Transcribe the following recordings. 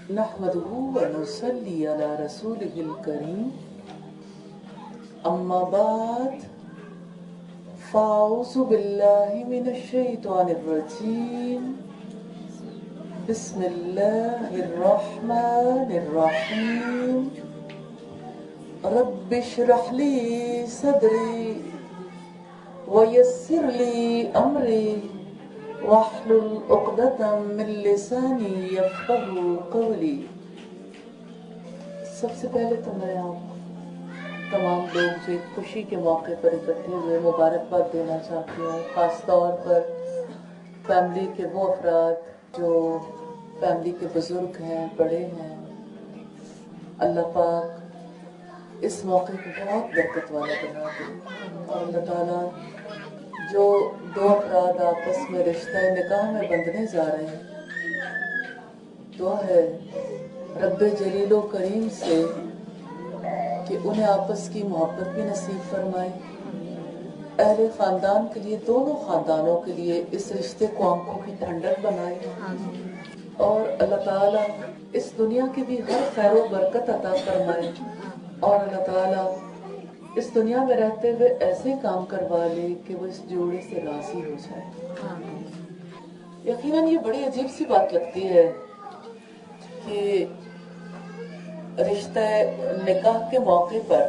نحمده ونصلي على رسوله الكريم أما بعد فأعوذ بالله من الشيطان الرجيم بسم الله الرحمن الرحيم رب اشرح لي صدري ويسر لي أمري واحلل عقدة من لساني يفقهوا قولي۔ سب سے پہلے تو میں آپ تمام لوگ جو ایک خوشی کے موقع پر اکٹھے ہوئے مبارکباد دینا چاہتی ہوں، خاص طور پر فیملی کے وہ افراد جو فیملی کے بزرگ ہیں، بڑے ہیں۔ اللہ پاک اس موقع کو بہت برکت والا بنا دے، اور اللہ تعالیٰ جو دو افراد آپس میں رشتہ نکاح میں بندھنے جا رہے ہیں، دعا ہے رب جلیل و کریم سے کہ انہیں آپس کی محبت بھی نصیب فرمائے، اہل خاندان کے لیے، دونوں خاندانوں کے لیے اس رشتے کو آنکھوں کی ٹھنڈک بنائے، اور اللہ تعالیٰ اس دنیا کی بھی ہر خیر و برکت عطا فرمائے، اور اللہ تعالیٰ اس دنیا میں رہتے ہوئے ایسے کام کروا لے کہ وہ اس جوڑے سے راضی ہو جائے۔ یقیناً یہ بڑی عجیب سی بات لگتی ہے کہ رشتہ نکاح کے موقع پر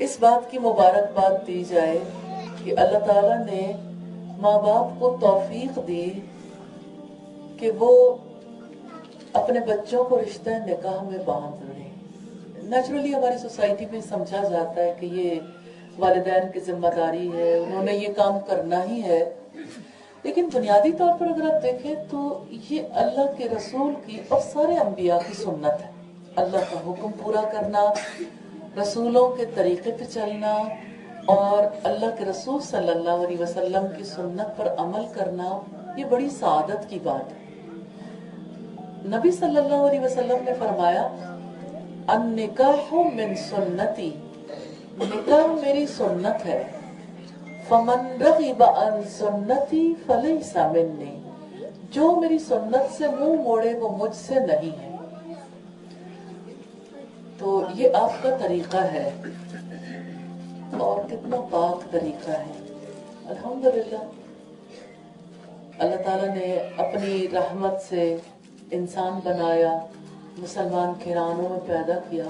اس بات کی مبارکباد دی جائے کہ اللہ تعالیٰ نے ماں باپ کو توفیق دی کہ وہ اپنے بچوں کو رشتہ نکاح میں باندھ رہے ہیں۔ نیچرلی ہماری سوسائٹی میں سمجھا جاتا ہے کہ یہ والدین کی ذمہ داری ہے، انہوں نے یہ کام کرنا ہی ہے، لیکن بنیادی طور پر اگر آپ دیکھیں تو یہ اللہ کے رسول کی اور سارے انبیاء کی سنت ہے۔ اللہ کا حکم پورا کرنا، رسولوں کے طریقے پہ چلنا، اور اللہ کے رسول صلی اللہ علیہ وسلم کی سنت پر عمل کرنا، یہ بڑی سعادت کی بات ہے۔ نبی صلی اللہ علیہ وسلم نے فرمایا النکاح من سنتی، نکاح میری سنت ہے، فمن رغب عن سنتی فلیس منی، جو میری سنت سے منہ موڑے وہ مجھ سے نہیں ہے۔ تو یہ آپ کا طریقہ ہے، اور کتنا پاک طریقہ ہے۔ الحمدللہ اللہ تعالیٰ نے اپنی رحمت سے انسان بنایا، مسلمان گھرانوں میں پیدا کیا،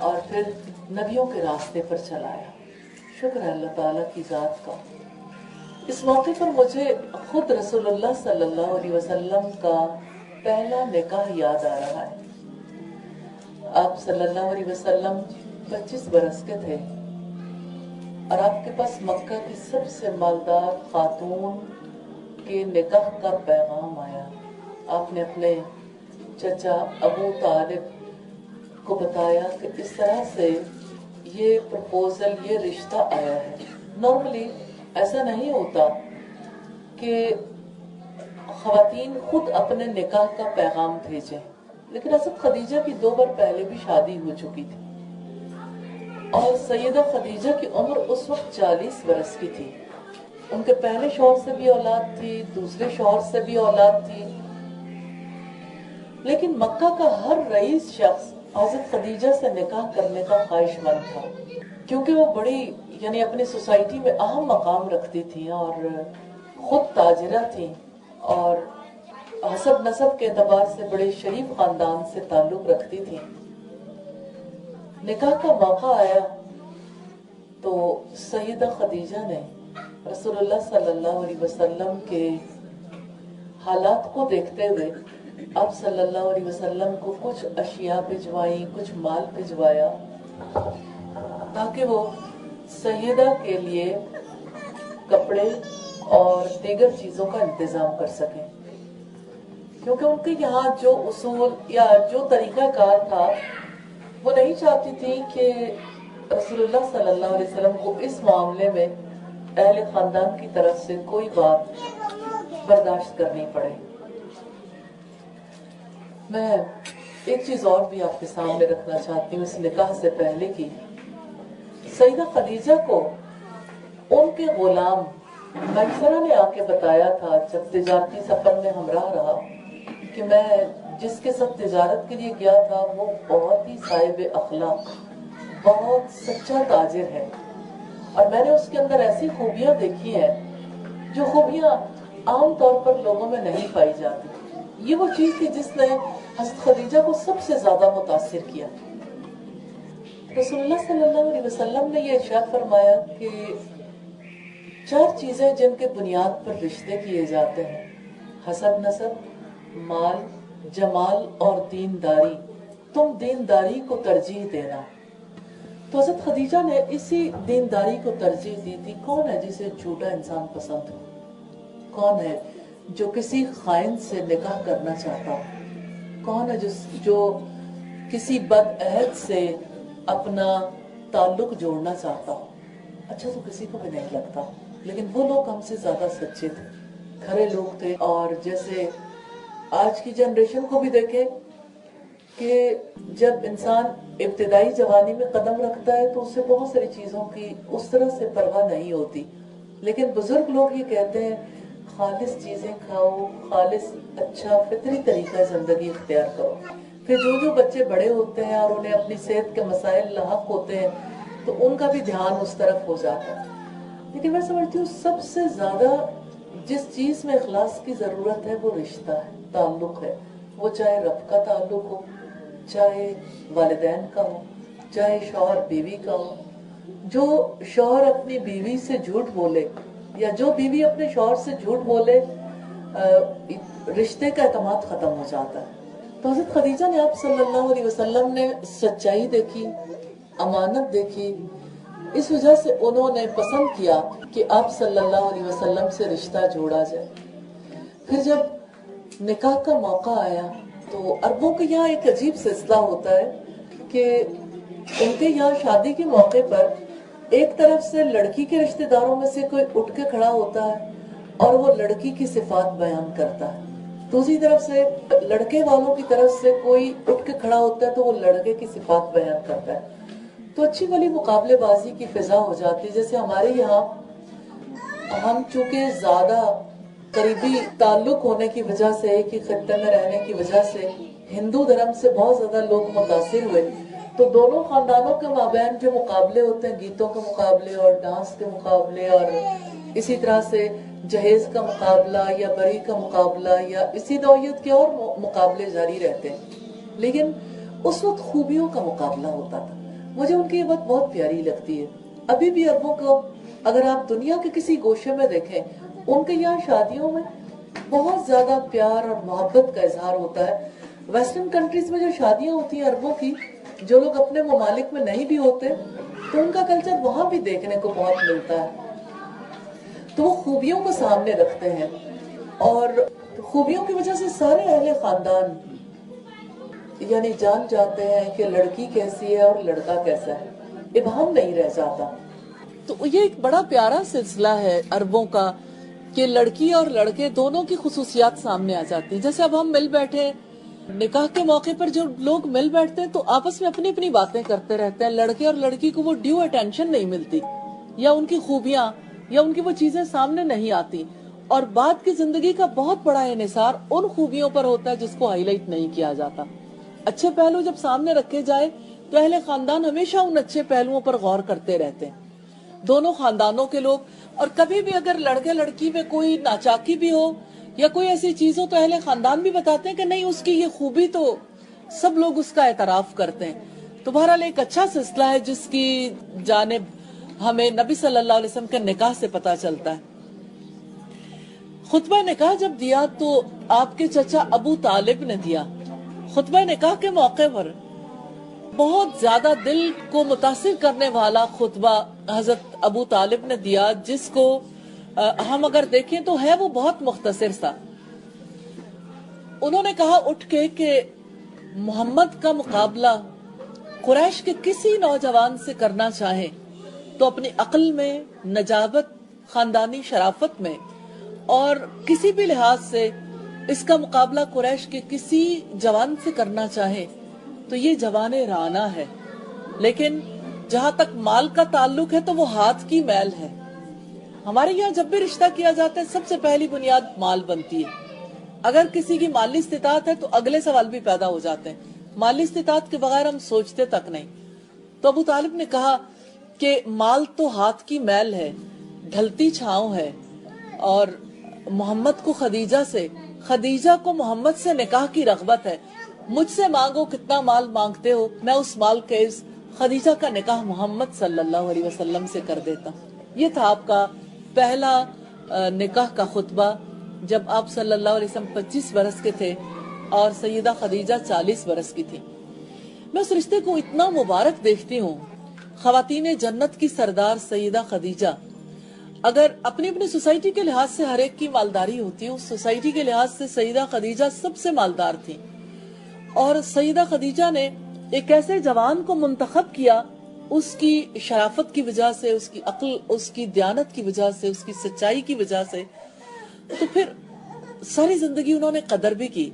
اور پھر نبیوں کے راستے پر چلایا۔ شکر ہے اللہ تعالیٰ کی ذات کا۔ اس موقع پر مجھے خود رسول اللہ صلی اللہ علیہ وسلم کا پہلا نکاح یاد آ رہا ہے۔ آپ صلی اللہ علیہ وسلم 25 برس کے تھے، اور آپ کے پاس مکہ کی سب سے مالدار خاتون کے نکاح کا پیغام آیا۔ آپ نے اپنے چچا ابو طالب کو بتایا کہ اس طرح سے یہ پرپوزل، یہ رشتہ آیا ہے۔ نارملی ایسا نہیں ہوتا کہ خواتین خود اپنے نکاح کا پیغام بھیجیں، لیکن حضرت خدیجہ کی 2 بار پہلے بھی شادی ہو چکی تھی، اور سیدہ خدیجہ کی عمر اس وقت 40 برس کی تھی۔ ان کے پہلے شوہر سے بھی اولاد تھی، دوسرے شوہر سے بھی اولاد تھی، لیکن مکہ کا ہر رئیس شخص حضرت خدیجہ سے نکاح کرنے کا خواہش مند تھا، کیونکہ وہ بڑی یعنی اپنی سوسائٹی میں اہم مقام رکھتی تھی، اور خود تاجرہ تھی، اور حسب نسب کے اعتبار سے بڑے شریف خاندان سے تعلق رکھتی تھی۔ نکاح کا موقع آیا تو سیدہ خدیجہ نے رسول اللہ صلی اللہ علیہ وسلم کے حالات کو دیکھتے ہوئے آپ صلی اللہ علیہ وسلم کو کچھ اشیاء بھجوائیں، کچھ مال بھجوایا، تاکہ وہ سیدہ کے لیے کپڑے اور دیگر چیزوں کا انتظام کر سکیں، کیونکہ ان کے یہاں جو اصول یا جو طریقہ کار تھا وہ نہیں چاہتی تھی کہ رسول اللہ صلی اللہ علیہ وسلم کو اس معاملے میں اہل خاندان کی طرف سے کوئی بات برداشت کرنی پڑے۔ میں ایک چیز اور بھی آپ کے سامنے رکھنا چاہتی ہوں اس نکاح سے پہلے کی۔ سیدہ خدیجہ کو ان کے غلام میسرہ نے آ کے بتایا تھا، جب تجارتی سفر میں ہمراہ رہا، کہ میں جس کے ساتھ تجارت کے لیے گیا تھا وہ بہت ہی صاحب اخلاق، بہت سچا تاجر ہے، اور میں نے اس کے اندر ایسی خوبیاں دیکھی ہیں جو خوبیاں عام طور پر لوگوں میں نہیں پائی جاتی۔ یہ وہ چیز تھی جس نے حضرت خدیجہ کو سب سے زیادہ متاثر کیا۔ رسول اللہ صلی اللہ علیہ وسلم نے یہ ارشاد فرمایا کہ 4 چیزیں جن کے بنیاد پر رشتے کیے جاتے ہیں: حسب نسب، مال، جمال اور دینداری، تم دینداری کو ترجیح دینا۔ تو حضرت خدیجہ نے اسی دینداری کو ترجیح دی تھی۔ کون ہے جسے جھوٹا انسان پسند ہو؟ کون ہے جو کسی خائن سے نکاح کرنا چاہتا ہو؟ کون ہے جو کسی بد عہد سے اپنا تعلق جوڑنا چاہتا ہو؟ اچھا تو کسی کو بھی نہیں لگتا، لیکن وہ لوگ ہم سے زیادہ سچے تھے، کھرے لوگ تھے۔ اور جیسے آج کی جنریشن کو بھی دیکھیں کہ جب انسان ابتدائی جوانی میں قدم رکھتا ہے تو اسے بہت ساری چیزوں کی اس طرح سے پرواہ نہیں ہوتی، لیکن بزرگ لوگ یہ کہتے ہیں خالص چیزیں کھاؤ، خالص اچھا فطری طریقہ زندگی اختیار کرو۔ پھر جو بچے بڑے ہوتے ہیں اور انہیں اپنی صحت کے مسائل لاحق ہوتے ہیں تو ان کا بھی دھیان اس طرف ہو جاتا ہے۔ لیکن میں سمجھتی ہوں سب سے زیادہ جس چیز میں اخلاص کی ضرورت ہے وہ رشتہ ہے، تعلق ہے، وہ چاہے رب کا تعلق ہو، چاہے والدین کا ہو، چاہے شوہر بیوی کا ہو۔ جو شوہر اپنی بیوی سے جھوٹ بولے یا جو بیوی اپنے شوہر سے جھوٹ بولے، رشتے کا اعتماد ختم ہو جاتا ہے۔ تو حضرت خدیجہ نے آپ صلی اللہ علیہ وسلم نے سچائی دیکھی، امانت دیکھی، اس وجہ سے انہوں نے پسند کیا کہ آپ صلی اللہ علیہ وسلم سے رشتہ جوڑا جائے۔ پھر جب نکاح کا موقع آیا تو عربوں کے یہاں ایک عجیب سلسلہ ہوتا ہے کہ ان کے یہاں شادی کے موقع پر ایک طرف سے لڑکی کے رشتہ داروں میں سے کوئی اٹھ کے کھڑا ہوتا ہے اور وہ لڑکی کی صفات بیان کرتا ہے، دوسری طرف سے لڑکے والوں کی طرف سے کوئی اٹھ کے کھڑا ہوتا ہے تو وہ لڑکے کی صفات بیان کرتا ہے۔ تو اچھی والی مقابلے بازی کی فضا ہو جاتی ہے۔ جیسے ہمارے یہاں ہم چونکہ زیادہ قریبی تعلق ہونے کی وجہ سے، ایک ہی خطے میں رہنے کی وجہ سے ہندو دھرم سے بہت زیادہ لوگ متاثر ہوئے، تو دونوں خاندانوں کے مابین جو مقابلے ہوتے ہیں، گیتوں کے مقابلے اور ڈانس کے مقابلے اور اسی طرح سے جہیز کا مقابلہ یا بری کا مقابلہ یا اسی نوعیت کے اور مقابلے جاری رہتے ہیں، لیکن اس وقت خوبیوں کا مقابلہ ہوتا تھا۔ مجھے ان کی یہ بات بہت پیاری لگتی ہے۔ ابھی بھی عربوں کو اگر آپ دنیا کے کسی گوشے میں دیکھیں، ان کے یہاں شادیوں میں بہت زیادہ پیار اور محبت کا اظہار ہوتا ہے۔ ویسٹرن کنٹریز میں جو شادیاں ہوتی ہیں عربوں کی، جو لوگ اپنے ممالک میں نہیں بھی ہوتے تو ان کا کلچر وہاں بھی دیکھنے کو بہت ملتا ہے۔ تو وہ خوبیوں کو سامنے رکھتے ہیں اور خوبیوں کی وجہ سے سارے اہل خاندان یعنی جان جاتے ہیں کہ لڑکی کیسی ہے اور لڑکا کیسا ہے، ابہام نہیں رہ جاتا۔ تو یہ ایک بڑا پیارا سلسلہ ہے عربوں کا کہ لڑکی اور لڑکے دونوں کی خصوصیات سامنے آ جاتی ہیں۔ جیسے اب ہم مل بیٹھے نکاح کے موقع پر جو لوگ مل بیٹھتے ہیں تو آپس میں اپنی اپنی باتیں کرتے رہتے ہیں، لڑکے اور لڑکی کو وہ ڈیو اٹینشن نہیں ملتی یا ان کی خوبیاں یا ان کی وہ چیزیں سامنے نہیں آتی، اور بعد کی زندگی کا بہت بڑا انحصار ان خوبیوں پر ہوتا ہے جس کو ہائی لائٹ نہیں کیا جاتا۔ اچھے پہلو جب سامنے رکھے جائے تو اہل خاندان ہمیشہ ان اچھے پہلوؤں پر غور کرتے رہتے ہیں، دونوں خاندانوں کے لوگ۔ اور کبھی بھی اگر لڑکے لڑکی میں کوئی ناچاکی بھی ہو یا کوئی ایسی چیز ہو تو اہل خاندان بھی بتاتے ہیں کہ نہیں، اس کی یہ خوبی تو سب لوگ اس کا اعتراف کرتے ہیں۔ تو بہرحال ایک اچھا سلسلہ ہے جس کی جانب ہمیں نبی صلی اللہ علیہ وسلم کے نکاح سے پتہ چلتا ہے۔ خطبہ نکاح جب دیا تو آپ کے چچا ابو طالب نے دیا۔ خطبہ نکاح کے موقع پر بہت زیادہ دل کو متاثر کرنے والا خطبہ حضرت ابو طالب نے دیا، جس کو ہم اگر دیکھیں تو ہے وہ بہت مختصر سا۔ انہوں نے کہا اٹھ کے کہ محمد کا مقابلہ قریش کے کسی نوجوان سے کرنا چاہے تو اپنی عقل میں، نجابت، خاندانی شرافت میں اور کسی بھی لحاظ سے اس کا مقابلہ قریش کے کسی جوان سے کرنا چاہے تو یہ جوان رانا ہے، لیکن جہاں تک مال کا تعلق ہے تو وہ ہاتھ کی میل ہے۔ ہمارے یہاں جب بھی رشتہ کیا جاتا ہے سب سے پہلی بنیاد مال بنتی ہے، اگر کسی کی مالی استطاعت ہے تو اگلے سوال بھی پیدا ہو جاتے ہیں، مالی استطاعت کے بغیر ہم سوچتے تک نہیں۔ تو ابو طالب نے کہا کہ مال تو ہاتھ کی میل ہے، ڈھلتی چھاؤں ہے، اور محمد کو خدیجہ کو محمد سے نکاح کی رغبت ہے، مجھ سے مانگو کتنا مال مانگتے ہو، میں اس مال کے خدیجہ کا نکاح محمد صلی اللہ علیہ وسلم سے کر دیتا۔ یہ تھا آپ کا پہلا نکاح کا خطبہ جب آپ صلی اللہ علیہ وسلم 25 برس کے تھے اور سیدہ خدیجہ 40 برس کی تھی۔ میں اس رشتے کو اتنا مبارک دیکھتی ہوں۔ خواتین جنت کی سردار سیدہ خدیجہ، اگر اپنی اپنی سوسائٹی کے لحاظ سے ہر ایک کی مالداری ہوتی ہے، اس سوسائٹی کے لحاظ سے سیدہ خدیجہ سب سے مالدار تھی، اور سیدہ خدیجہ نے ایک ایسے جوان کو منتخب کیا اس کی شرافت کی وجہ سے، اس کی عقل، اس کی دیانت کی وجہ سے، اس کی سچائی کی وجہ سے، تو پھر ساری زندگی انہوں نے قدر بھی کی۔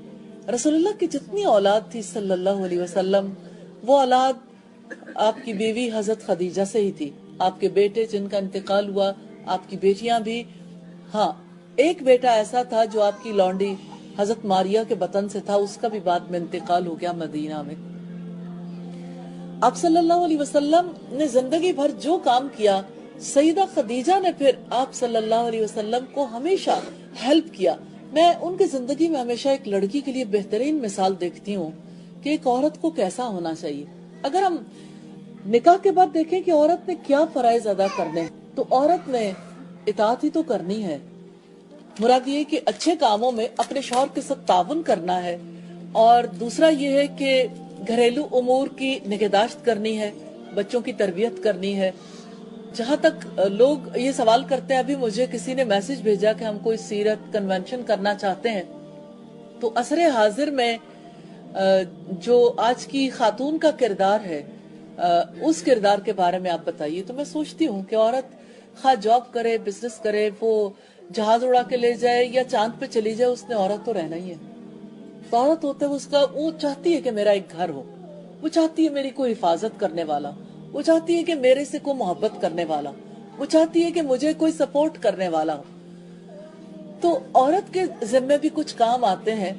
رسول اللہ کی جتنی اولاد تھی صلی اللہ علیہ وسلم، وہ اولاد آپ کی بیوی حضرت خدیجہ سے ہی تھی، آپ کے بیٹے جن کا انتقال ہوا، آپ کی بیٹیاں بھی، ہاں ایک بیٹا ایسا تھا جو آپ کی لونڈی حضرت ماریہ کے بطن سے تھا، اس کا بھی بعد میں انتقال ہو گیا مدینہ میں۔ آپ صلی اللہ علیہ وسلم نے زندگی بھر جو کام کیا، سیدہ خدیجہ نے پھر آپ صلی اللہ علیہ وسلم کو ہمیشہ ہیلپ کیا۔ میں ان کی زندگی میں ہمیشہ ایک لڑکی کے لیے بہترین مثال دیکھتی ہوں کہ ایک عورت کو کیسا ہونا چاہیے۔ اگر ہم نکاح کے بعد دیکھیں کہ عورت نے کیا فرائض ادا کرنے، تو عورت نے اطاعت ہی تو کرنی ہے۔ مراد یہ کہ اچھے کاموں میں اپنے شوہر کے ساتھ تعاون کرنا ہے، اور دوسرا یہ ہے کہ گھریلو امور کی نگہداشت کرنی ہے، بچوں کی تربیت کرنی ہے۔ جہاں تک لوگ یہ سوال کرتے ہیں، ابھی مجھے کسی نے میسج بھیجا کہ ہم کوئی سیرت کنونشن کرنا چاہتے ہیں، تو عصر حاضر میں جو آج کی خاتون کا کردار ہے، اس کردار کے بارے میں آپ بتائیے۔ تو میں سوچتی ہوں کہ عورت خواہ جاب کرے، بزنس کرے، وہ جہاز اڑا کے لے جائے یا چاند پہ چلی جائے، اس نے عورت تو رہنا ہی ہے۔ تو عورت ہوتا ہے وہ چاہتی ہے کہ میرا ایک گھر ہو، وہ چاہتی ہے میری کوئی حفاظت کرنے والا، وہ چاہتی ہے کہ میرے سے کوئی محبت کرنے والا، وہ چاہتی ہے کہ مجھے کوئی سپورٹ کرنے والا ہو۔ تو عورت کے ذمے بھی کچھ کام آتے ہیں،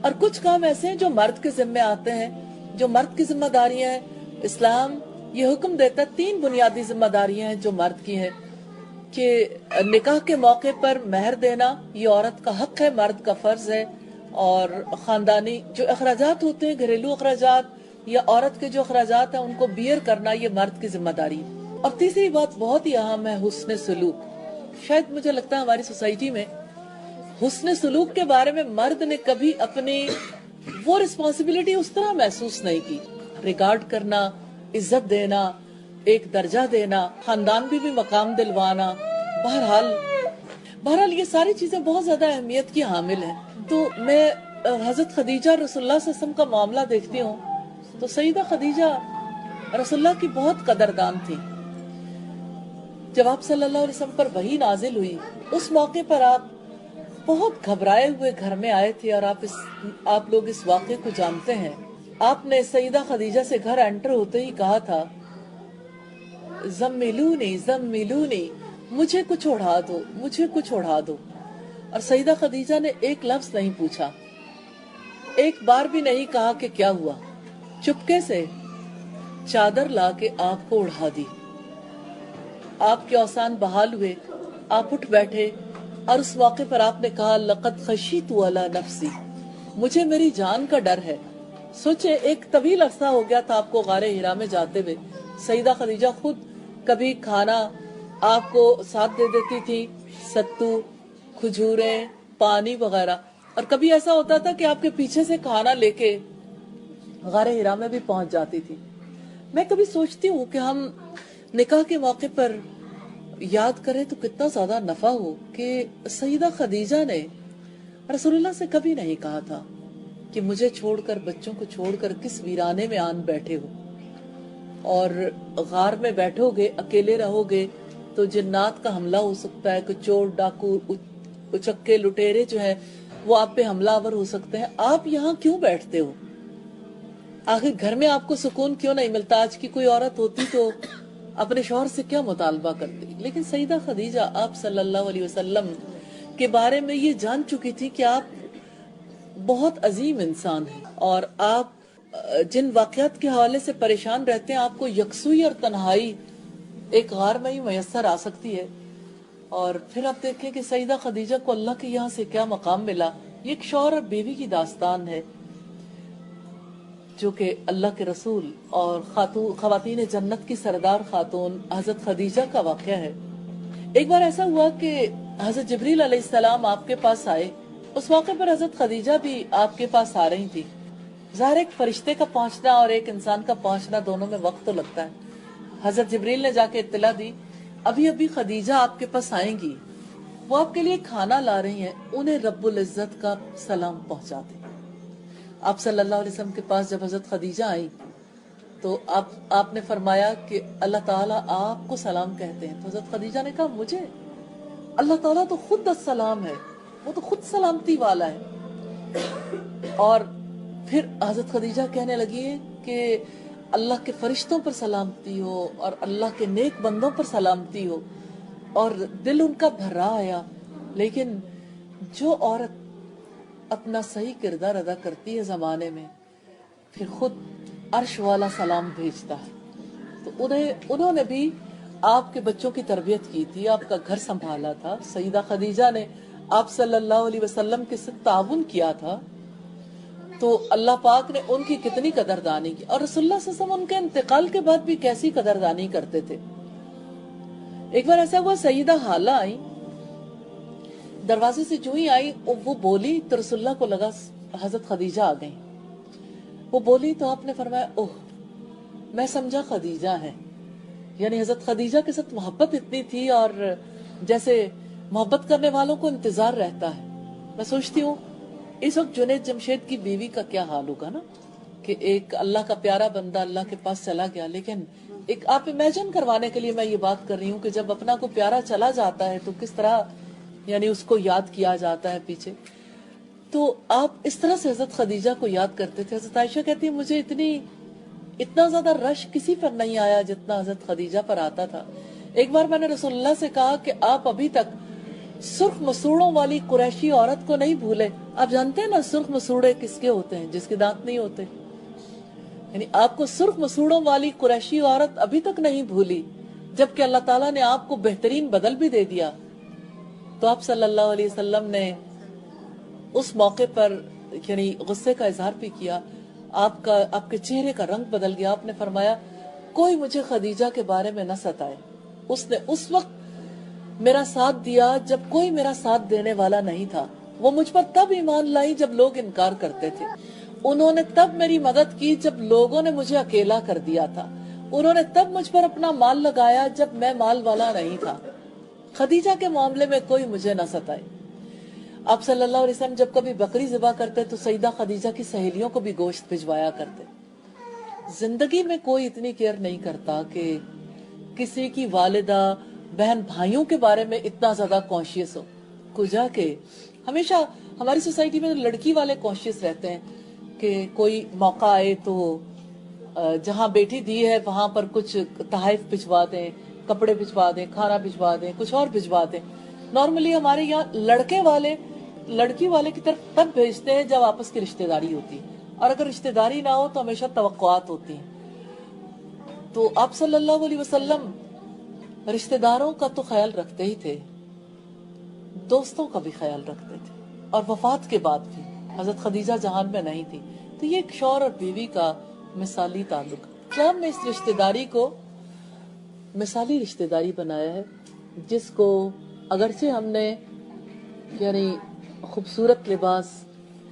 اور کچھ کام ایسے ہیں جو مرد کے ذمے آتے ہیں، جو مرد کی ذمہ داریاں ہیں۔ اسلام یہ حکم دیتا ہے، 3 بنیادی ذمہ داریاں ہیں جو مرد کی ہیں، کہ نکاح کے موقع پر مہر دینا یہ عورت کا حق ہے، مرد کا فرض ہے، اور خاندانی جو اخراجات ہوتے ہیں، گھریلو اخراجات یا عورت کے جو اخراجات ہیں ان کو بیئر کرنا یہ مرد کی ذمہ داری ہے۔ اور تیسری بات بہت ہی اہم ہے، حسن سلوک۔ شاید مجھے لگتا ہے ہماری سوسائٹی میں حسن سلوک کے بارے میں مرد نے کبھی اپنی وہ رسپانسبلٹی اس طرح محسوس نہیں کی۔ ریگارڈ کرنا، عزت دینا، ایک درجہ دینا، خاندان بھی مقام دلوانا، بہرحال یہ ساری چیزیں بہت زیادہ اہمیت کی حامل ہیں۔ تو میں حضرت خدیجہ رسول اللہ صلی اللہ علیہ وسلم کا معاملہ دیکھتی ہوں، تو سیدہ خدیجہ رسول اللہ کی بہت قدردان تھی۔ جب آپ صلی اللہ علیہ وسلم پر وحی نازل ہوئی، اس موقع پر آپ بہت گھبرائے ہوئے گھر میں آئے تھے، اور آپ لوگ اس واقعے کو جانتے ہیں۔ آپ نے سیدہ خدیجہ سے گھر انٹر ہوتے ہی کہا تھا، زمیلونی زمیلونی، مجھے کچھ اڑا دو، مجھے کچھ اڑا دو۔ اور سیدہ خدیجہ نے ایک لفظ نہیں پوچھا، ایک بار بھی نہیں کہا کہ کیا ہوا، چپکے سے چادر لا کے آپ کو اڑا دی۔ آپ کے اوسان بحال ہوئے، آپ اٹھ بیٹھے، اور اس موقع پر آپ نے کہا، لقد خشیت علی نفسی، مجھے میری جان کا ڈر ہے۔ سوچے ایک طویل عرصہ ہو گیا تھا آپ کو غار حرا میں جاتے ہوئے، سیدہ خدیجہ خود کبھی کھانا آپ کو ساتھ دے دیتی تھی، ستو، کھجوریں، پانی وغیرہ، اور کبھی ایسا ہوتا تھا کہ آپ کے پیچھے سے کھانا لے کے غار حرا میں بھی پہنچ جاتی تھی۔ میں کبھی سوچتی ہوں کہ ہم نکاح کے موقع پر یاد کریں تو کتنا زیادہ نفع ہو کہ سیدہ خدیجہ نے رسول اللہ سے کبھی نہیں کہا تھا کہ مجھے چھوڑ کر، بچوں کو چھوڑ کر کس ویرانے میں آن بیٹھے ہو، اور غار میں بیٹھو گے، اکیلے رہو گے تو جنات کا حملہ ہو سکتا ہے، کہ چور، ڈاکو، اچکے، لٹیرے جو ہیں وہ آپ پہ حملہ آور ہو سکتے ہیں، آپ یہاں کیوں بیٹھتے ہو؟ آخر گھر میں آپ کو سکون کیوں نہیں ملتا؟ آج کی کوئی عورت ہوتی تو اپنے شوہر سے کیا مطالبہ کرتی؟ لیکن سیدہ خدیجہ آپ صلی اللہ علیہ وسلم کے بارے میں یہ جان چکی تھی کہ آپ بہت عظیم انسان ہیں، اور آپ جن واقعات کے حوالے سے پریشان رہتے ہیں، آپ کو یکسوئی اور تنہائی ایک غار میں ہی میسر آ سکتی ہے. اور پھر آپ دیکھیں کہ سیدہ خدیجہ کو اللہ کے یہاں سے کیا مقام ملا. یہ ایک شوہر اور بیوی کی داستان ہے جو کہ اللہ کے رسول اور خواتین جنت کی سردار خاتون حضرت خدیجہ کا واقعہ ہے. ایک بار ایسا ہوا کہ حضرت جبریل علیہ السلام آپ کے پاس آئے. اس موقع پر حضرت خدیجہ بھی آپ کے پاس آ رہی تھی. ظاہر ایک فرشتے کا پہنچنا اور ایک انسان کا پہنچنا دونوں میں وقت تو لگتا ہے. حضرت جبریل نے جا کے اطلاع دی ابھی خدیجہ آپ کے پاس آئیں گی، وہ آپ کے لیے کھانا لا رہی ہیں، انہیں رب العزت کا سلام پہنچا دیں. آپ صلی اللہ علیہ وسلم کے پاس جب حضرت خدیجہ آئی تو آپ نے فرمایا کہ اللہ تعالیٰ آپ کو سلام کہتے ہیں. تو حضرت خدیجہ نے کہا مجھے؟ اللہ تعالیٰ تو خود السلام ہے، وہ تو خود سلامتی والا ہے. اور پھر حضرت خدیجہ کہنے لگی کہ اللہ کے فرشتوں پر سلامتی ہو اور اللہ کے نیک بندوں پر سلامتی ہو. اور دل ان کا بھرا آیا. لیکن جو عورت اپنا صحیح کردار ادا کرتی ہے زمانے میں، پھر خود عرش والا سلام بھیجتا ہے. تو انہوں نے بھی آپ کے بچوں کی تربیت کی تھی، آپ کا گھر سنبھالا تھا. سیدہ خدیجہ نے آپ صلی اللہ علیہ وسلم کے ساتھ تعاون کیا تھا. تو اللہ پاک نے ان کی کتنی قدردانی کی، اور رسول اللہ صلی اللہ علیہ وسلم ان کے انتقال کے بعد بھی کیسی قدردانی کرتے تھے. ایک بار ایسا ہوا سیدہ حالہ آئی، دروازے سے جو ہی آئی وہ بولی تو رسول اللہ کو لگا حضرت خدیجہ آ گئی. وہ بولی تو آپ نے فرمایا اوہ، میں سمجھا خدیجہ ہے. یعنی حضرت خدیجہ کے ساتھ محبت اتنی تھی، اور جیسے محبت کرنے والوں کو انتظار رہتا ہے. میں سوچتی ہوں اس وقت جنید جمشید کی بیوی کا کیا حال ہوگا نا، کہ ایک اللہ کا پیارا بندہ اللہ کے پاس چلا گیا. لیکن ایک آپ امیجن کروانے کے لیے میں یہ بات کر رہی ہوں کہ جب اپنا کو پیارا چلا جاتا ہے تو کس طرح یعنی اس کو یاد کیا جاتا ہے پیچھے. تو آپ اس طرح سے حضرت خدیجہ کو یاد کرتے تھے. حضرت عائشہ کہتی ہے مجھے اتنا زیادہ رش کسی پر نہیں آیا جتنا حضرت خدیجہ پر آتا تھا. ایک بار میں نے رسول اللہ سے کہا کہ آپ ابھی تک سرخ مسوڑوں والی قریشی عورت کو نہیں بھولے. آپ جانتے ہیں نا سرخ مسوڑے کس کے ہوتے ہیں؟ جس کے دانت نہیں ہوتے. یعنی آپ کو سرخ مسوڑوں والی قریشی عورت ابھی تک نہیں بھولی، جبکہ اللہ تعالیٰ نے آپ کو بہترین بدل بھی دے دیا. تو آپ صلی اللہ علیہ وسلم نے اس موقع پر یعنی غصے کا اظہار بھی کیا. آپ کے چہرے کا رنگ بدل گیا. آپ نے فرمایا کوئی مجھے خدیجہ کے بارے میں نہ ستائے. اس نے اس وقت میرا ساتھ دیا جب کوئی میرا ساتھ دینے والا نہیں تھا. وہ مجھ پر تب ایمان لائی جب لوگ انکار کرتے تھے. انہوں نے تب میری مدد کی جب لوگوں نے مجھے اکیلا کر دیا تھا. انہوں نے تب مجھ پر اپنا مال لگایا جب میں مال والا نہیں تھا. خدیجہ کے معاملے میں کوئی مجھے نہ ستائے. آپ صلی اللہ علیہ وسلم جب کبھی بکری ذبح کرتے تو سیدہ خدیجہ کی سہیلیوں کو بھی گوشت بھجوایا کرتے. زندگی میں کوئی اتنی کیئر نہیں کرتا کہ کسی کی والدہ بہن بھائیوں کے بارے میں اتنا زیادہ کانشیس ہو. کجا کہ ہمیشہ ہماری سوسائٹی میں لڑکی والے کانشیس رہتے ہیں کہ کوئی موقع آئے تو جہاں بیٹی دی ہے وہاں پر کچھ تحائف بھجوا دیں، کپڑے بھجوا دیں، کھانا بھجوا دیں، کچھ اور بھجوا دیں. نارملی ہمارے یہاں لڑکے والے لڑکی والے کی طرف تب بھیجتے ہیں جب آپس کی رشتہ داری ہوتی ہے، اور اگر رشتہ داری نہ ہو تو ہمیشہ توقعات ہوتی ہیں. تو آپ صلی اللہ علیہ وسلم رشتہ داروں کا تو خیال رکھتے ہی تھے، دوستوں کا بھی خیال رکھتے تھے. اور وفات کے بعد بھی حضرت خدیجہ جہان میں نہیں تھی. تو یہ ایک شوہر اور بیوی کا مثالی تعلق. اسلام نے اس رشتہ داری کو مثالی رشتہ داری بنایا ہے، جس کو اگرچہ ہم نے یعنی خوبصورت لباس،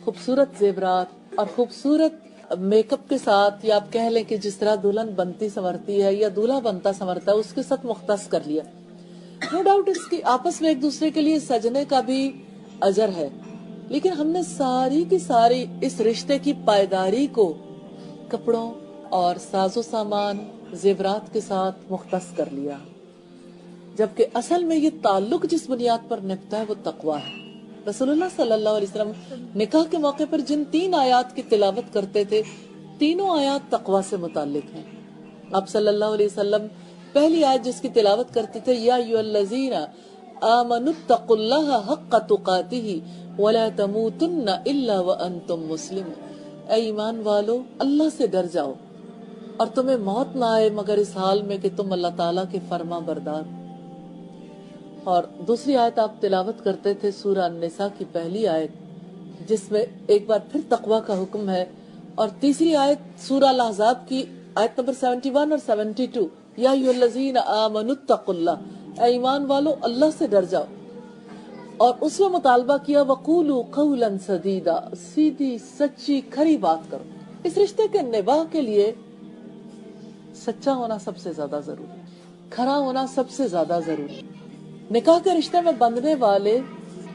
خوبصورت زیورات اور خوبصورت میک اپ کے ساتھ، یا آپ کہہ لیں کہ جس طرح دلہن بنتی سنورتی ہے یا دولہا بنتا سنورتا ہے اس کے ساتھ مختص کر لیا. نو ڈاؤٹ اس کی آپس میں ایک دوسرے کے لیے سجنے کا بھی اجر ہے، لیکن ہم نے ساری کی ساری اس رشتے کی پائیداری کو کپڑوں اور ساز و سامان زیورات کے ساتھ مختص کر لیا، جبکہ اصل میں یہ تعلق جس بنیاد پر نبھتا ہے وہ تقویٰ ہے. رسول اللہ صلی اللہ علیہ وسلم نکاح کے موقع پر جن 3 آیات کی تلاوت کرتے تھے، تینوں آیات تقویٰ سے متعلق ہیں. آپ صلی اللہ علیہ وسلم پہلی آیت جس کی تلاوت کرتے تھے، یا ایھا الذین آمنوا اتقوا اللہ حق تقاتہ وَلَا تَمُوتُنَّ إِلَّا وَأَنْتُمْ مُسْلِمُونَ، اے ایمان والو اللہ سے ڈر جاؤ اور تمہیں موت نہ آئے مگر اس حال میں کہ تم اللہ تعالیٰ کے فرما بردار۔ اور دوسری آیت آپ تلاوت کرتے تھے سورہ النساء کی پہلی آیت، جس میں ایک بار پھر تقوی کا حکم ہے، اور تیسری آیت سورہ الاحزاب کی آیت نمبر 71 اور 72، یا ایھا الذین آمنوا اتقوا اللہ، اے ایمان والو اللہ سے ڈر جاؤ، اور اس میں مطالبہ کیا وقولوا قولا سدیدا، سیدھی سچی کھری بات کرو۔ اس رشتے کے نباہ کے لیے سچا ہونا سب سے زیادہ ضروری ہے، کھرا ہونا سب سے زیادہ ضروری ہے۔ نکاح کے رشتے میں بندھنے والے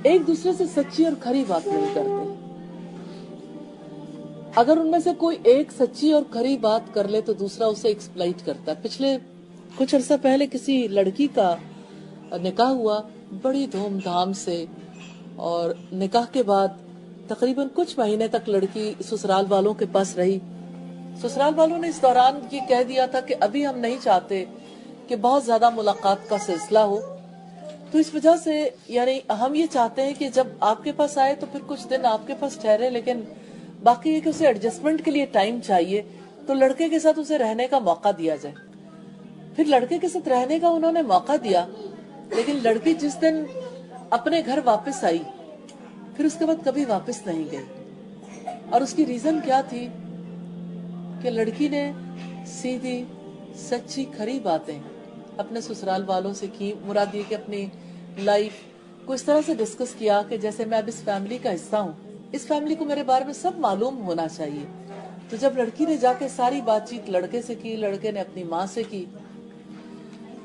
ایک دوسرے سے سچی اور کھری بات نہیں کرتے۔ اگر ان میں سے کوئی ایک سچی اور کھری بات کر لے تو دوسرا اسے ایکسپلائٹ کرتا ہے۔ پچھلے کچھ عرصہ پہلے کسی لڑکی کا نکاح ہوا بڑی دھوم دھام سے، اور نکاح کے بعد تقریباً کچھ مہینے تک لڑکی سسرال والوں کے پاس رہی۔ سسرال والوں نے اس دوران یہ کہہ دیا تھا کہ ابھی ہم نہیں چاہتے کہ بہت زیادہ ملاقات کا سلسلہ ہو، تو اس وجہ سے یعنی ہم یہ چاہتے ہیں کہ جب آپ کے پاس آئے تو پھر کچھ دن آپ کے پاس ٹھہرے، لیکن باقی یہ کہ اسے ایڈجسٹمنٹ کے لیے ٹائم چاہیے، تو لڑکے کے ساتھ اسے رہنے کا موقع دیا جائے۔ پھر لڑکے کے ساتھ رہنے کا انہوں نے موقع دیا، لیکن لڑکی جس دن اپنے گھر واپس آئی پھر اس کے بعد کبھی واپس نہیں گئی، اور اس کی ریزن کیا تھی کہ لڑکی نے سیدھی سچی کھری باتیں اپنے سسرال والوں سے کی، مراد یہ کہ اپنی لائف کو اس طرح سے ڈسکس کیا کہ جیسے میں اب اس فیملی کا حصہ ہوں، اس فیملی کو میرے بارے میں سب معلوم ہونا چاہیے۔ تو جب لڑکی نے جا کے ساری بات چیت لڑکے سے کی، لڑکے نے اپنی ماں سے کی،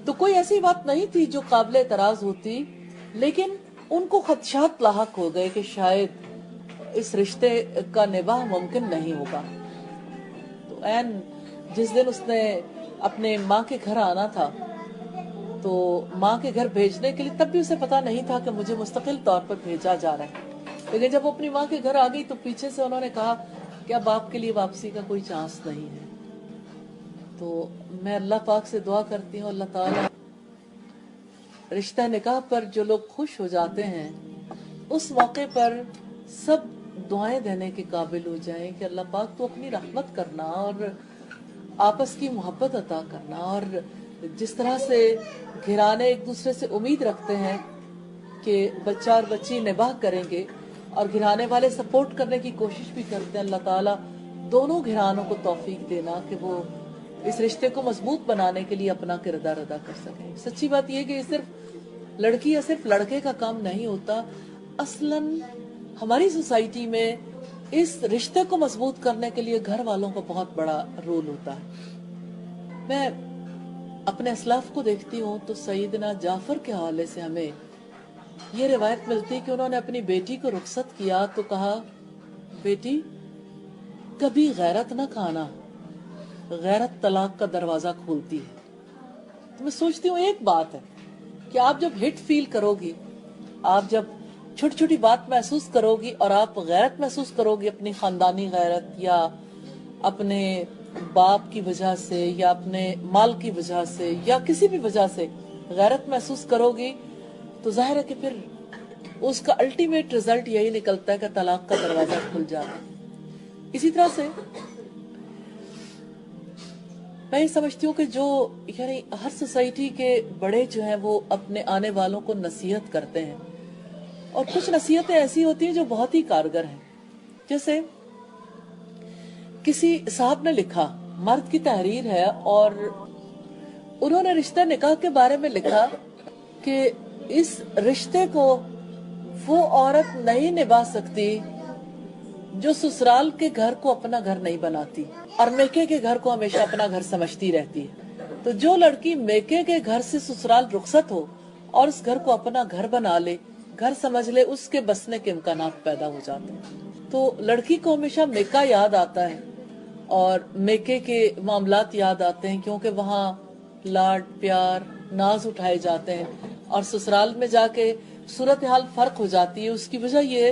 تو کوئی ایسی بات نہیں تھی جو قابل اعتراض ہوتی، لیکن ان کو خدشات لاحق ہو گئے کہ شاید اس رشتے کا نباہ ممکن نہیں ہوگا۔ تو این جس دن اس نے اپنے ماں کے گھر آنا تھا تو ماں کے گھر بھیجنے کے لیے، تب بھی اسے پتا نہیں تھا کہ مجھے مستقل طور پر بھیجا جا رہا ہے، لیکن جب وہ اپنی ماں کے گھر آ گئی تو پیچھے سے انہوں نے کہا کہ اب آپ کے لیے واپسی کا کوئی چانس نہیں ہے۔ تو میں اللہ پاک سے دعا کرتی ہوں اللہ تعالیٰ رشتہ نکاح پر جو لوگ خوش ہو جاتے ہیں اس موقع پر سب دعائیں دینے کے قابل ہو جائیں کہ اللہ پاک تو اپنی رحمت کرنا اور آپس کی محبت عطا کرنا، اور جس طرح سے گھرانے ایک دوسرے سے امید رکھتے ہیں کہ بچہ اور بچی نباہ کریں گے، اور گھرانے والے سپورٹ کرنے کی کوشش بھی کرتے ہیں، اللہ تعالیٰ دونوں گھرانوں کو توفیق دینا کہ وہ اس رشتے کو مضبوط بنانے کے لیے اپنا کردار ادا کر سکیں۔ سچی بات یہ کہ یہ صرف لڑکی یا صرف لڑکے کا کام نہیں ہوتا، اصلاً ہماری سوسائٹی میں اس رشتے کو مضبوط کرنے کے لیے گھر والوں کا بہت بڑا رول ہوتا ہے۔ میں اپنے اسلاف کو دیکھتی ہوں تو سیدنا جعفر کے حوالے سے ہمیں یہ روایت ملتی کہ انہوں نے اپنی بیٹی کو رخصت کیا تو کہا بیٹی کبھی غیرت نہ کھانا، غیرت طلاق کا دروازہ کھولتی ہے۔ تو میں سوچتی ہوں ایک بات ہے کہ آپ جب ہٹ فیل کرو گی، آپ جب چھوٹی چھوٹی بات محسوس کرو گی اور آپ غیرت محسوس کرو گی، اپنی خاندانی غیرت یا اپنے باپ کی وجہ سے یا اپنے مال کی وجہ سے یا کسی بھی وجہ سے غیرت محسوس کرو گی، تو ظاہر ہے کہ پھر اس کا الٹیمیٹ رزلٹ یہی نکلتا ہے کہ طلاق کا دروازہ کھل جاتا ہے۔ اسی طرح سے میں یہ سمجھتی ہوں کہ جو یعنی ہر سوسائٹی کے بڑے جو ہیں وہ اپنے آنے والوں کو نصیحت کرتے ہیں، اور کچھ نصیحتیں ایسی ہوتی ہیں جو بہت ہی کارگر ہیں۔ جیسے کسی صاحب نے لکھا، مرد کی تحریر ہے، اور انہوں نے رشتہ نکاح کے بارے میں لکھا کہ اس رشتے کو وہ عورت نہیں نبھا سکتی جو سسرال کے گھر کو اپنا گھر نہیں بناتی اور میکے کے گھر کو ہمیشہ اپنا گھر سمجھتی رہتی ہے۔ تو جو لڑکی میکے کے گھر سے سسرال رخصت ہو اور اس گھر کو اپنا گھر بنا لے، گھر سمجھ لے، اس کے بسنے کے امکانات پیدا ہو جاتے ہیں۔ تو لڑکی کو ہمیشہ میکا یاد آتا ہے اور میکے کے معاملات یاد آتے ہیں، کیونکہ وہاں لاڈ پیار ناز اٹھائے جاتے ہیں، اور سسرال میں جا کے صورتحال فرق ہو جاتی ہے۔ اس کی وجہ یہ ہے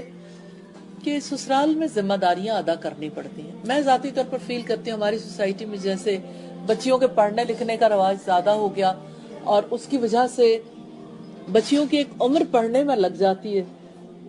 کہ سسرال میں ذمہ داریاں ادا کرنی پڑتی ہیں۔ میں ذاتی طور پر فیل کرتی ہوں ہماری سوسائٹی میں جیسے بچیوں کے پڑھنے لکھنے کا رواج زیادہ ہو گیا، اور اس کی وجہ سے بچیوں کی ایک عمر پڑھنے میں لگ جاتی ہے،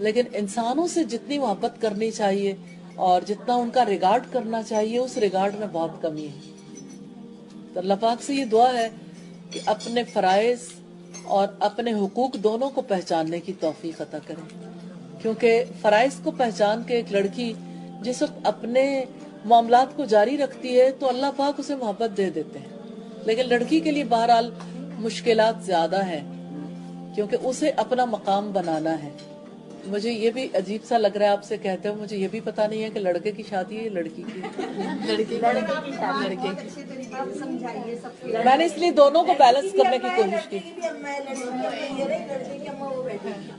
لیکن انسانوں سے جتنی محبت کرنی چاہیے اور جتنا ان کا ریگارڈ کرنا چاہیے اس ریگارڈ میں بہت کمی ہے. تو اللہ پاک سے یہ دعا ہے کہ اپنے فرائض اور اپنے حقوق دونوں کو پہچاننے کی توفیق عطا کریں. کیونکہ فرائض کو پہچان کے ایک لڑکی جس وقت اپنے معاملات کو جاری رکھتی ہے تو اللہ پاک اسے محبت دے دیتے ہیں. لیکن لڑکی کے لیے بہرحال مشکلات زیادہ ہیں کیونکہ اسے اپنا مقام بنانا ہے. مجھے یہ بھی عجیب سا لگ رہا ہے آپ سے کہتے ہو، مجھے یہ بھی پتا نہیں ہے کہ لڑکے کی شادی ہے یا لڑکی کی. میں نے اس لیے دونوں کو بیلنس کرنے کی کوشش کی.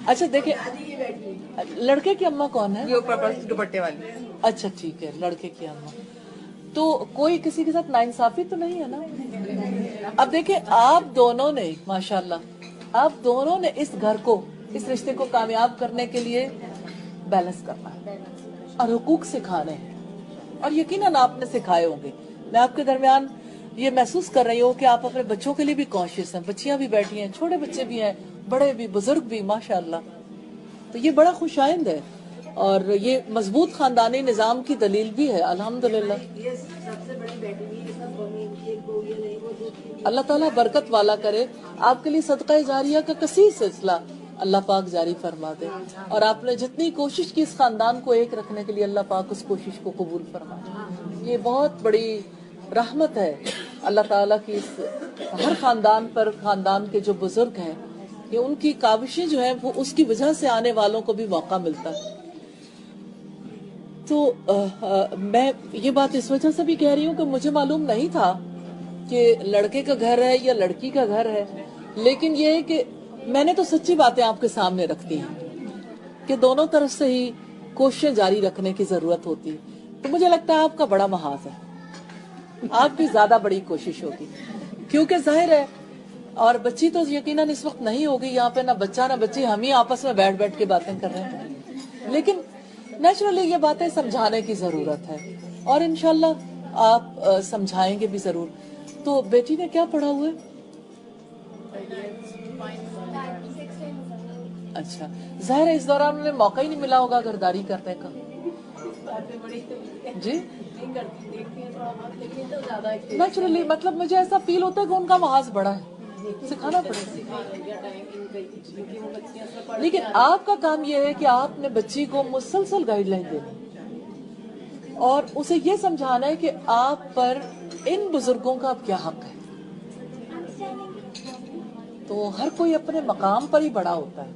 اچھا دیکھیں، لڑکے کی اماں کون ہے؟ دوپٹے والی. اچھا ٹھیک ہے، لڑکے کی اماں. تو کوئی کسی کے ساتھ ناانصافی تو نہیں ہے نا؟ اب دیکھیں آپ دونوں نے ماشاءاللہ آپ دونوں نے اس گھر کو، اس رشتے کو کامیاب کرنے کے لیے بیلنس کرنا ہے اور حقوق سکھانے ہیں، اور یقیناً آپ نے سکھائے ہوں گے. میں آپ کے درمیان یہ محسوس کر رہی ہوں کہ آپ اپنے بچوں کے لیے بھی کانشیس ہیں. بچیاں بھی بیٹھی ہیں، چھوٹے بچے بھی ہیں، بڑے بھی، بزرگ بھی، ماشاءاللہ. تو یہ بڑا خوش آئند ہے اور یہ مضبوط خاندانی نظام کی دلیل بھی ہے الحمدللہ. اللہ تعالیٰ برکت والا کرے، آپ کے لیے صدقہ جاریہ کا کثیر سلسلہ اللہ پاک جاری فرما دے، اور آپ نے جتنی کوشش کی اس خاندان کو ایک رکھنے کے لیے اللہ پاک اس کوشش کو قبول فرمائے. یہ بہت بڑی رحمت ہے اللہ تعالیٰ کی اس ہر خاندان پر. خاندان کے جو بزرگ ہیں کہ ان کی کاوشیں جو ہیں وہ اس کی وجہ سے آنے والوں کو بھی موقع ملتا ہے. تو میں یہ بات اس وجہ سے بھی کہہ رہی ہوں کہ مجھے معلوم نہیں تھا کہ لڑکے کا گھر ہے یا لڑکی کا گھر ہے، لیکن یہ ہے کہ میں نے تو سچی باتیں آپ کے سامنے رکھتی ہیں کہ دونوں طرف سے ہی کوششیں جاری رکھنے کی ضرورت ہوتی ہے. تو مجھے لگتا ہے آپ کا بڑا محاذ ہے، آپ کی زیادہ بڑی کوشش ہوگی کیونکہ ظاہر ہے. اور بچی تو یقیناً اس وقت نہیں ہوگی یہاں پہ، نہ بچہ نہ بچی، ہم ہی آپس میں بیٹھ بیٹھ کے باتیں کر رہے ہیں. لیکن نیچرلی یہ باتیں سمجھانے کی ضرورت ہے اور انشاءاللہ آپ سمجھائیں گے بھی ضرور. تو بیٹی نے کیا پڑھا ہوا ہے؟ اچھا، ظاہر ہے اس دوران انہیں موقع ہی نہیں ملا ہوگا گھرداری کرنے کا. جی نیچرلی مطلب مجھے ایسا فیل ہوتا ہے کہ ان کا محاذ بڑا ہے، سکھانا پڑے گا. لیکن آپ کا کام یہ ہے کہ آپ نے بچی کو مسلسل گائیڈ لائن دینی اور اسے یہ سمجھانا ہے کہ آپ پر ان بزرگوں کا اب کیا حق ہے. تو ہر کوئی اپنے مقام پر ہی بڑا ہوتا ہے،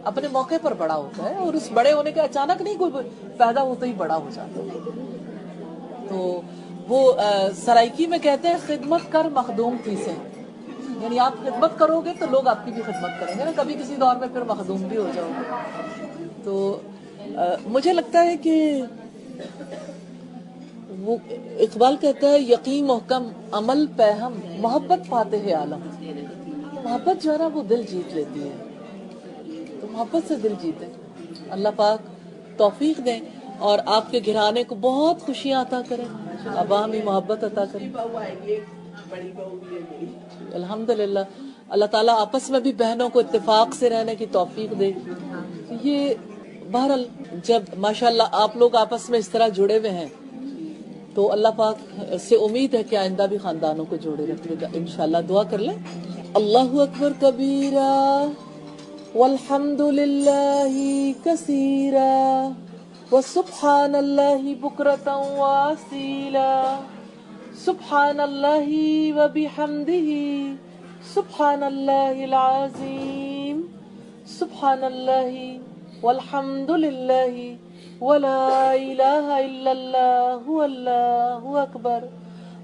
اپنے موقع پر بڑا ہوتا ہے، اور اس بڑے ہونے کے اچانک نہیں کوئی پیدا ہوتا ہی بڑا ہو جاتا ہے. تو وہ سرائکی میں کہتے ہیں خدمت کر مخدوم تھی سے، یعنی آپ خدمت کرو گے تو لوگ آپ کی بھی خدمت کریں گے نا، کبھی کسی دور میں پھر مخدوم بھی ہو جاؤ گے. تو مجھے لگتا ہے کہ وہ اقبال کہتا ہے یقین محکم عمل پہ ہم محبت پاتے ہیں عالم. محبت جو ہے نا وہ دل جیت لیتی ہے، تو محبت سے دل جیتے. اللہ پاک توفیق دیں اور آپ کے گھرانے کو بہت خوشیاں عطا کریں، عوامی محبت عطا کریں. الحمدللہ اللہ تعالیٰ آپس میں بھی بہنوں کو اتفاق سے رہنے کی توفیق دے. یہ بہرحال جب ماشاءاللہ آپ لوگ آپس میں اس طرح جڑے ہوئے ہیں تو اللہ پاک سے امید ہے کہ آئندہ بھی خاندانوں کو جوڑے رکھے گا انشاءاللہ. دعا کر لیں. اللہ اکبر کبیرہ والحمد للہ کثیرا وسبحان اللہ بکرۃ واصیلا سبحان اللہ وبحمدہ سبحان اللہ العظیم سبحان اللہ والحمد للہ ولا الہ الا اللہ واللہ اکبر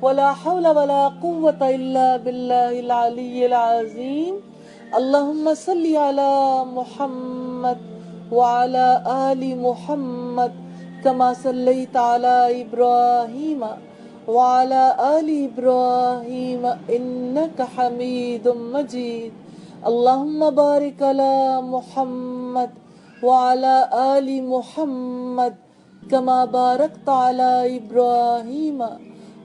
ولا حول ولا قوة الا باللہ العلی العظیم. اللہم صلی علی محمد وعلی آل محمد کما صلیت علی ابراہیم وعلی آل ابراہیم انک حمید مجید. اللہم بارک علی محمد وعلی آل محمد کما بارکت علی ابراہیم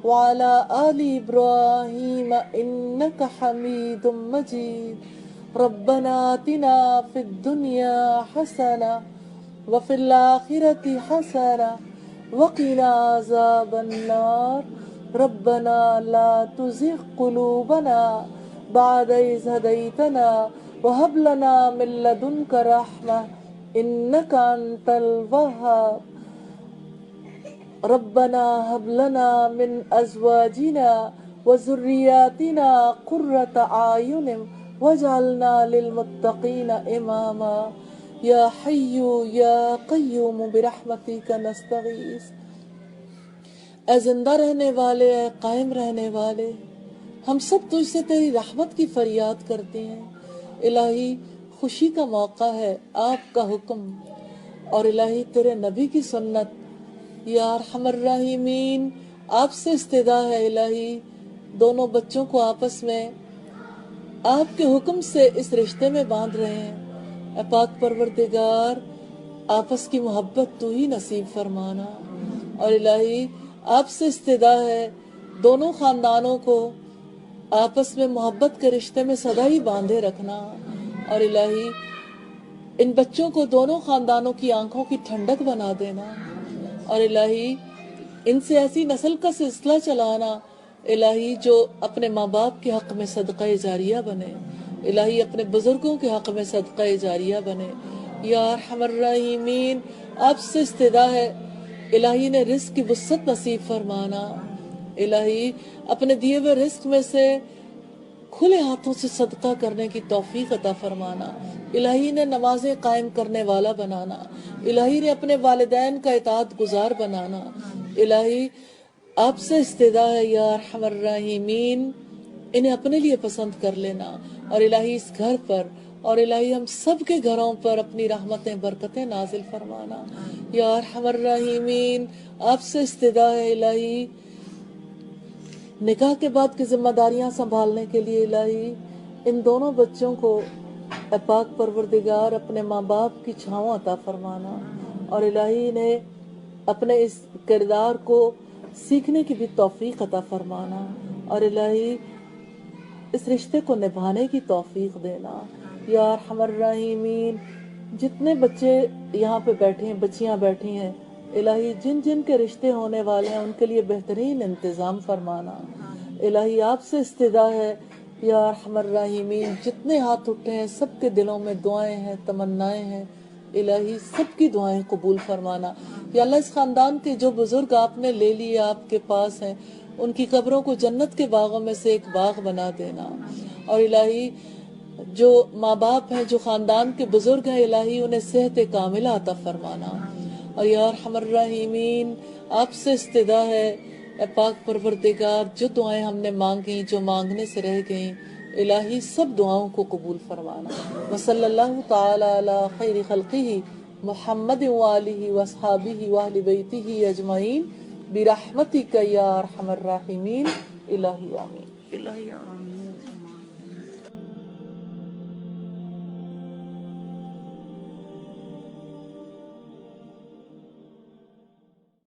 وعلى آل إبراهيم إنك حميد مجيد. ربنا آتنا فی الدنیا حسنہ وفی الآخرۃ حسنہ وقنا عذاب النار ربنا لا تزغ قلوبنا بعد إذ هديتنا وهب لنا من لدنك رحمة إنك أنت الوهاب ربنا هب لنا من أزواجنا وذرياتنا قرة أعين واجعلنا للمتقين إماما یا حی یا قیوم برحمتک نستغیث۔ اے زندہ رہنے والے، اے قائم رہنے والے، ہم سب تجھ سے تیری رحمت کی فریاد کرتے ہیں۔ الہی خوشی کا موقع ہے، آپ کا حکم اور الہی تیرے نبی کی سنت، یا ارحم الراحمین آپ سے استدعا ہے الہی دونوں بچوں کو آپس میں آپ کے حکم سے اس رشتے میں باندھ رہے ہیں، اے پاک پروردگار آپس کی محبت تو ہی نصیب فرمانا، اور الہی آپ سے استدعا ہے دونوں خاندانوں کو آپس میں محبت کے رشتے میں سدا ہی باندھے رکھنا، اور الہی ان بچوں کو دونوں خاندانوں کی آنکھوں کی ٹھنڈک بنا دینا، اور الہی ان سے ایسی نسل کا سلسلہ چلانا الہی جو اپنے ماں باپ کے حق میں صدقہ جاریہ بنے، الہی اپنے بزرگوں کے حق میں صدقہ جاریہ بنے، یا ارحم الراحمین آپ سے استدعا ہے الہی نے رزق کی وسعت نصیب فرمانا، الہی اپنے دیے ہوئے رزق میں سے کھلے ہاتھوں سے صدقہ کرنے کی توفیق عطا فرمانا، الہی نے نمازیں قائم کرنے والا بنانا، الہی نے اپنے والدین کا اطاعت گزار بنانا، الہی آپ سے استدعا ہے یا ارحم الراحمین انہیں اپنے لیے پسند کر لینا، اور الہی اس گھر پر اور الہی ہم سب کے گھروں پر اپنی رحمتیں برکتیں نازل فرمانا، یا ارحم الراحمین آپ سے استدعا ہے الہی نکاح کے بعد کی ذمہ داریاں سنبھالنے کے لیے الہی ان دونوں بچوں کو اے پاک پروردگار اپنے ماں باپ کی چھاؤں عطا فرمانا، اور الہی نے اپنے اس کردار کو سیکھنے کی بھی توفیق عطا فرمانا، اور الہی اس رشتے کو نبھانے کی توفیق دینا، یا ارحم الراحمین جتنے بچے یہاں پہ بیٹھے ہیں، بچیاں بیٹھی ہیں الہی جن جن کے رشتے ہونے والے ہیں ان کے لیے بہترین انتظام فرمانا، الہی آپ سے استدعا ہے یا ارحم الراحمین جتنے ہاتھ اٹھے ہیں سب کے دلوں میں دعائیں ہیں، تمنائیں ہیں، الہی سب کی دعائیں قبول فرمانا، یا اللہ اس خاندان کے جو بزرگ آپ نے لے لیے آپ کے پاس ہیں ان کی قبروں کو جنت کے باغوں میں سے ایک باغ بنا دینا، اور الہی جو ماں باپ ہیں جو خاندان کے بزرگ ہیں الہی انہیں صحت کاملہ عطا فرمانا، اور یا ارحم الراحمین آپ سے استدعا ہے اے پاک پروردگار جو دعائیں ہم نے مانگی جو مانگنے سے رہ گئیں الہی سب دعاؤں کو قبول فرمانا، وصلی اللہ تعالی علی خیر خلقہ محمد وآلہ واصحابہ واہل بیتہ اجمعین برحمتک یا ارحم الراحمین، الہی آمین، الہی آمین۔